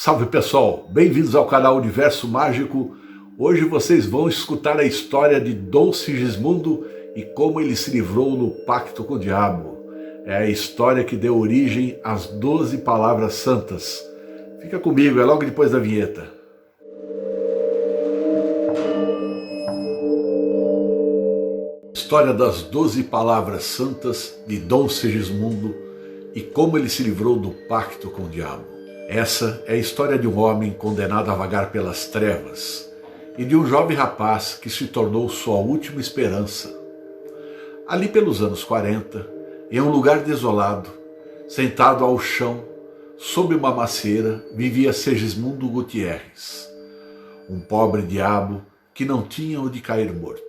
Salve pessoal, bem-vindos ao canal Universo Mágico. Hoje vocês vão escutar a história de Dom Sigismundo e como ele se livrou no pacto com o diabo. É a história que deu origem às 12 palavras santas. Fica comigo, é logo depois da vinheta. História das 12 palavras santas de Dom Sigismundo e como ele se livrou do pacto com o diabo. Essa é a história de um homem condenado a vagar pelas trevas e de um jovem rapaz que se tornou sua última esperança. Ali pelos anos 40, em um lugar desolado, sentado ao chão, sob uma macieira, vivia Sigismundo Gutierrez, um pobre diabo que não tinha onde cair morto.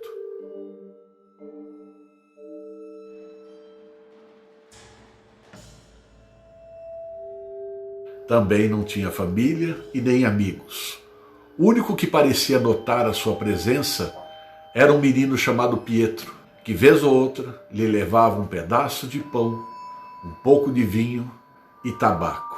Também não tinha família e nem amigos. O único que parecia notar a sua presença era um menino chamado Pietro, que vez ou outra lhe levava um pedaço de pão, um pouco de vinho e tabaco.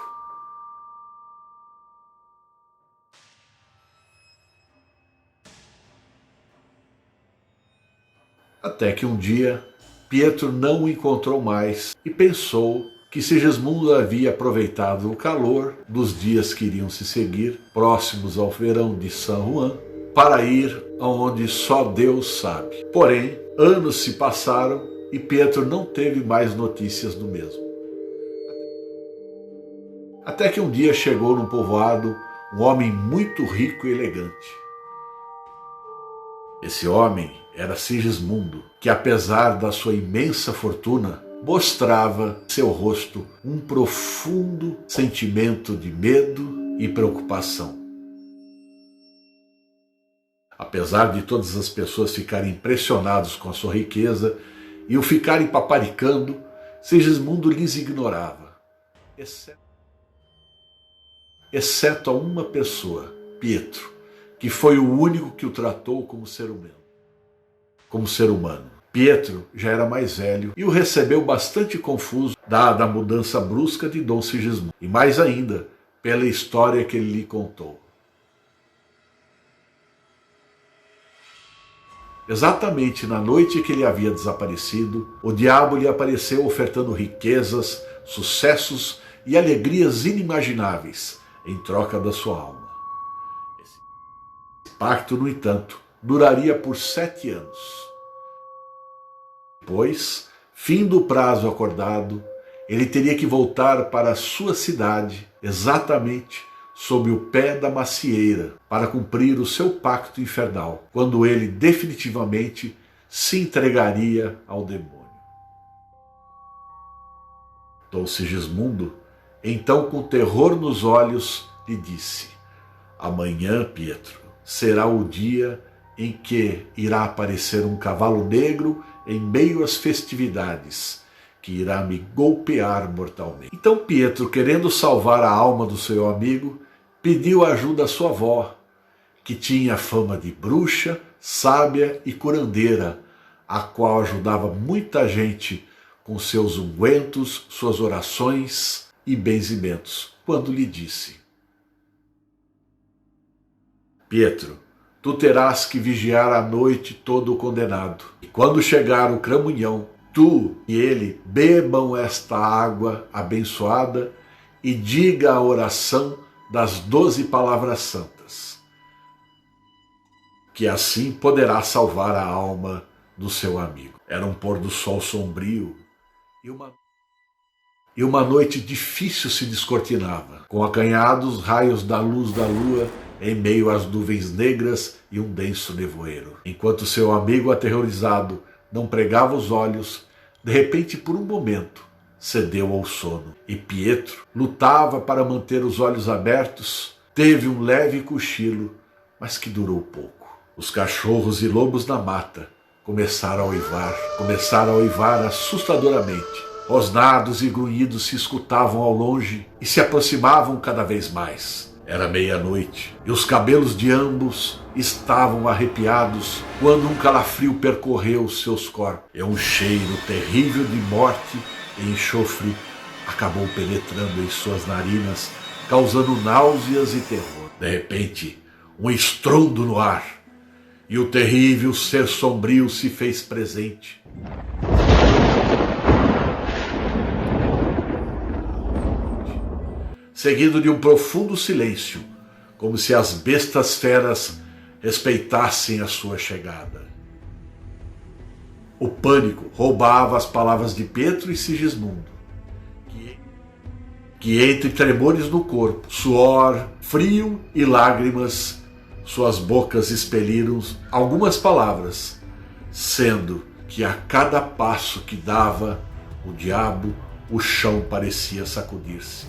Até que um dia, Pietro não o encontrou mais e pensou que Sigismundo havia aproveitado o calor dos dias que iriam se seguir, próximos ao verão de San Juan, para ir aonde só Deus sabe. Porém, anos se passaram e Pietro não teve mais notícias do mesmo. Até que um dia chegou num povoado um homem muito rico e elegante. Esse homem era Sigismundo, que apesar da sua imensa fortuna, mostrava em seu rosto um profundo sentimento de medo e preocupação. Apesar de todas as pessoas ficarem impressionadas com a sua riqueza e o ficarem paparicando, Sigismundo lhes ignorava, exceto a uma pessoa, Pietro, que foi o único que o tratou como ser humano. Pietro já era mais velho e o recebeu bastante confuso, dada a mudança brusca de Dom Sigismundo, e mais ainda pela história que ele lhe contou. Exatamente na noite que ele havia desaparecido, o diabo lhe apareceu ofertando riquezas, sucessos e alegrias inimagináveis em troca da sua alma. Esse pacto, no entanto, duraria por 7 anos. Depois, fim do prazo acordado, ele teria que voltar para a sua cidade, exatamente sob o pé da macieira, para cumprir o seu pacto infernal, quando ele definitivamente se entregaria ao demônio. Dom Sigismundo, então com terror nos olhos, lhe disse: "Amanhã, Pietro, será o dia em que irá aparecer um cavalo negro em meio às festividades, que irá me golpear mortalmente." Então Pietro, querendo salvar a alma do seu amigo, pediu ajuda à sua avó, que tinha fama de bruxa, sábia e curandeira, a qual ajudava muita gente com seus ungüentos, suas orações e benzimentos, quando lhe disse: "Pietro, tu terás que vigiar a noite todo o condenado. E quando chegar o cramunhão, tu e ele bebam esta água abençoada e diga a oração das 12 palavras santas, que assim poderá salvar a alma do seu amigo." Era um pôr do sol sombrio e uma noite difícil se descortinava, com acanhados raios da luz da lua em meio às nuvens negras e um denso nevoeiro. Enquanto seu amigo aterrorizado não pregava os olhos, de repente, por um momento, cedeu ao sono. E Pietro lutava para manter os olhos abertos, teve um leve cochilo, mas que durou pouco. Os cachorros e lobos da mata começaram a uivar assustadoramente. Rosnados e grunhidos se escutavam ao longe e se aproximavam cada vez mais. Era meia-noite e os cabelos de ambos estavam arrepiados quando um calafrio percorreu seus corpos. E um cheiro terrível de morte e enxofre acabou penetrando em suas narinas causando náuseas e terror. De repente, um estrondo no ar, e o terrível ser sombrio se fez presente. Seguido de um profundo silêncio, como se as bestas feras respeitassem a sua chegada. O pânico roubava as palavras de Pietro e Sigismundo, que entre tremores no corpo, suor, frio e lágrimas, suas bocas expeliram algumas palavras, sendo que a cada passo que dava o diabo, o chão parecia sacudir-se.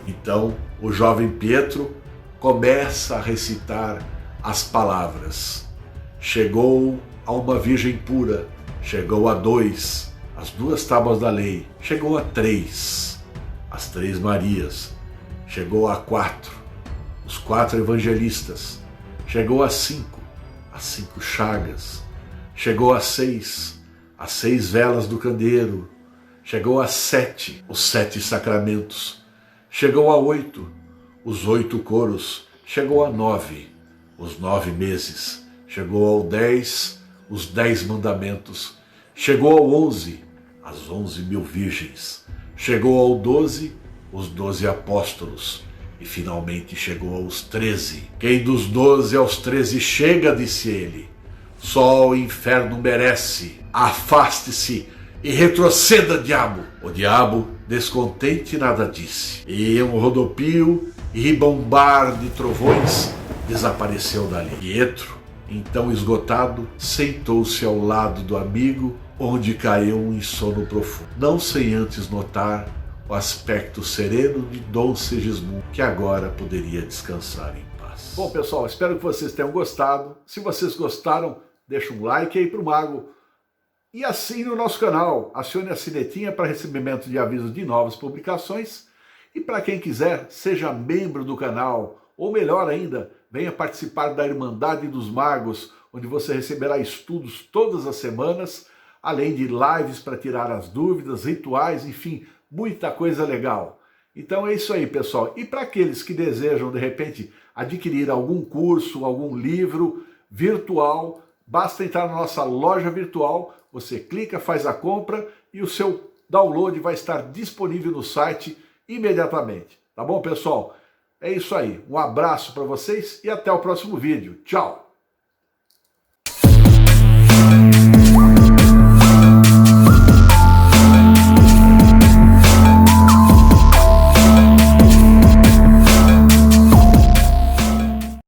Então, o jovem Pietro começa a recitar as palavras. Chegou a uma virgem pura, chegou a 2, as 2 tábuas da lei, chegou a 3, as 3 Marias, chegou a 4, os 4 evangelistas, chegou a 5, as 5 chagas, chegou a 6, as 6 velas do candeeiro, chegou a 7, os 7 sacramentos, chegou a 8, os 8 coros, chegou a 9, os 9 meses, chegou ao 10, os 10 mandamentos, chegou ao 11, as 11.000 virgens, chegou ao 12, os 12 apóstolos, e finalmente chegou aos 13. Quem dos 12 aos 13 chega, disse ele, só o inferno merece. Afaste-se e retroceda, diabo. O diabo, descontente, nada disse. E um rodopio e ribombar de trovões desapareceu dali. Pietro, então esgotado, sentou-se ao lado do amigo, onde caiu em sono profundo, não sem antes notar o aspecto sereno de Dom Sigismundo, que agora poderia descansar em paz. Bom, pessoal, espero que vocês tenham gostado. Se vocês gostaram, deixa um like aí pro Mago. E assine o nosso canal, acione a sinetinha para recebimento de avisos de novas publicações. E para quem quiser, seja membro do canal, ou melhor ainda, venha participar da Irmandade dos Magos, onde você receberá estudos todas as semanas, além de lives para tirar as dúvidas, rituais, enfim, muita coisa legal. Então é isso aí, pessoal. E para aqueles que desejam, de repente, adquirir algum curso, algum livro virtual, basta entrar na nossa loja virtual, você clica, faz a compra e o seu download vai estar disponível no site imediatamente. Tá bom, pessoal? É isso aí. Um abraço para vocês e até o próximo vídeo. Tchau!